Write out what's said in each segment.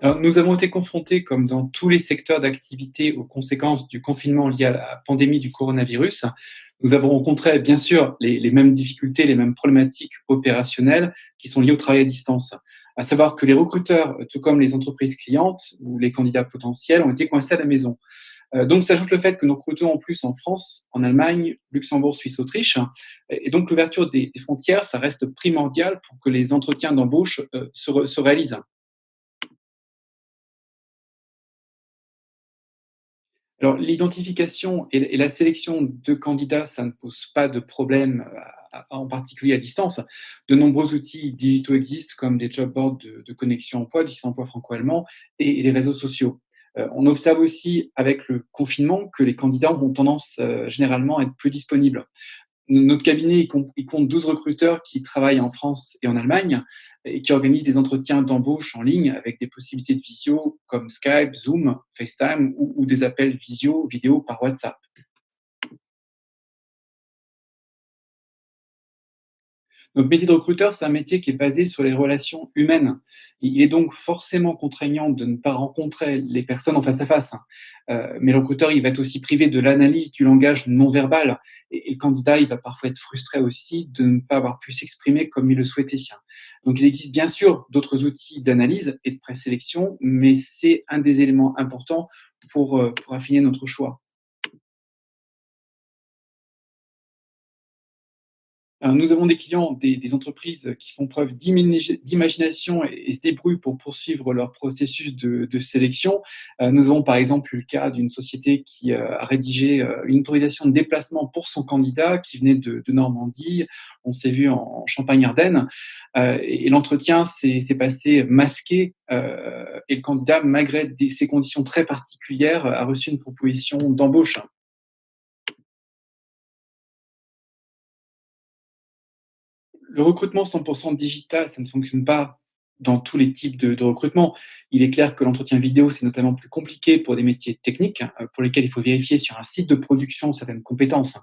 Alors, nous avons été confrontés, comme dans tous les secteurs d'activité, aux conséquences du confinement lié à la pandémie du coronavirus. Nous avons rencontré, bien sûr, les mêmes difficultés, les mêmes problématiques opérationnelles qui sont liées au travail à distance. À savoir que les recruteurs, tout comme les entreprises clientes ou les candidats potentiels, ont été coincés à la maison. Donc s'ajoute le fait que nous recrutons en plus en France, en Allemagne, Luxembourg, Suisse, Autriche. Et donc l'ouverture des frontières, ça reste primordial pour que les entretiens d'embauche se réalisent. Alors, l'identification et la sélection de candidats, ça ne pose pas de problème, en particulier à distance. De nombreux outils digitaux existent, comme des job boards de Connexion Emploi, du site emploi franco-allemand et les réseaux sociaux. On observe aussi avec le confinement que les candidats ont tendance, généralement à être plus disponibles. Notre cabinet, il compte 12 recruteurs qui travaillent en France et en Allemagne et qui organisent des entretiens d'embauche en ligne avec des possibilités de visio comme Skype, Zoom, FaceTime ou des appels visio, vidéo par WhatsApp. Notre métier de recruteur, c'est un métier qui est basé sur les relations humaines. Il est donc forcément contraignant de ne pas rencontrer les personnes en face à face. Mais le recruteur, il va être aussi privé de l'analyse du langage non verbal et le candidat, il va parfois être frustré aussi de ne pas avoir pu s'exprimer comme il le souhaitait. Donc il existe bien sûr d'autres outils d'analyse et de présélection, mais c'est un des éléments importants pour affiner notre choix. Alors, nous avons des clients, des entreprises qui font preuve d'imagination et se débrouillent pour poursuivre leur processus de sélection. Nous avons par exemple eu le cas d'une société qui, a rédigé, une autorisation de déplacement pour son candidat qui venait de Normandie. On s'est vu en Champagne-Ardenne, et l'entretien s'est passé masqué, et le candidat, malgré ces conditions très particulières, a reçu une proposition d'embauche. Le recrutement 100 digital, ça ne fonctionne pas dans tous les types de recrutement. Il est clair que l'entretien vidéo, c'est notamment plus compliqué pour des métiers techniques, pour lesquels il faut vérifier sur un site de production certaines compétences.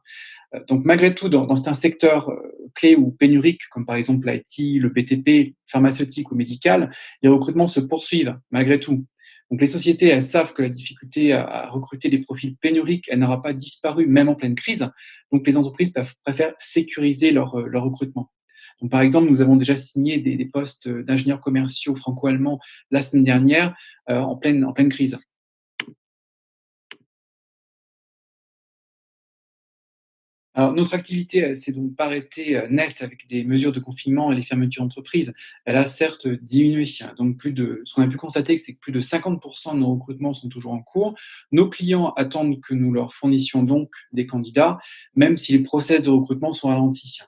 Donc malgré tout, dans certains secteurs, clés ou pénuriques, comme par exemple l'IT, le BTP, pharmaceutique ou médical, les recrutements se poursuivent malgré tout. Donc les sociétés, elles savent que la difficulté à recruter des profils pénuriques, elle n'aura pas disparu même en pleine crise. Donc les entreprises préfèrent sécuriser leur recrutement. Donc, par exemple, nous avons déjà signé des postes d'ingénieurs commerciaux franco-allemands la semaine dernière, en pleine crise. Alors, notre activité, elle s'est donc pas arrêtée, net avec des mesures de confinement et les fermetures d'entreprises. Elle a certes diminué, hein, donc ce qu'on a pu constater, c'est que plus de 50 de nos recrutements sont toujours en cours. Nos clients attendent que nous leur fournissions donc des candidats, même si les process de recrutement sont ralentis.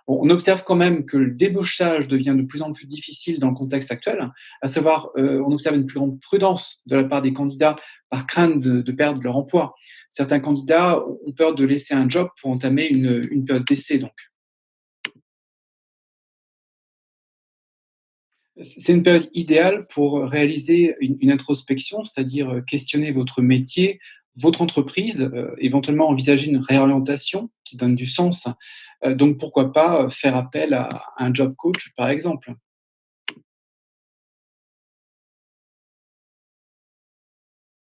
Bon, on observe quand même que le débauchage devient de plus en plus difficile dans le contexte actuel, à savoir, on observe une plus grande prudence de la part des candidats par crainte de perdre leur emploi. Certains candidats ont peur de laisser un job pour entamer une période d'essai donc. C'est une période idéale pour réaliser une introspection, c'est-à-dire, questionner votre métier, votre entreprise, éventuellement envisager une réorientation qui donne du sens. Donc pourquoi pas, faire appel à un job coach, par exemple.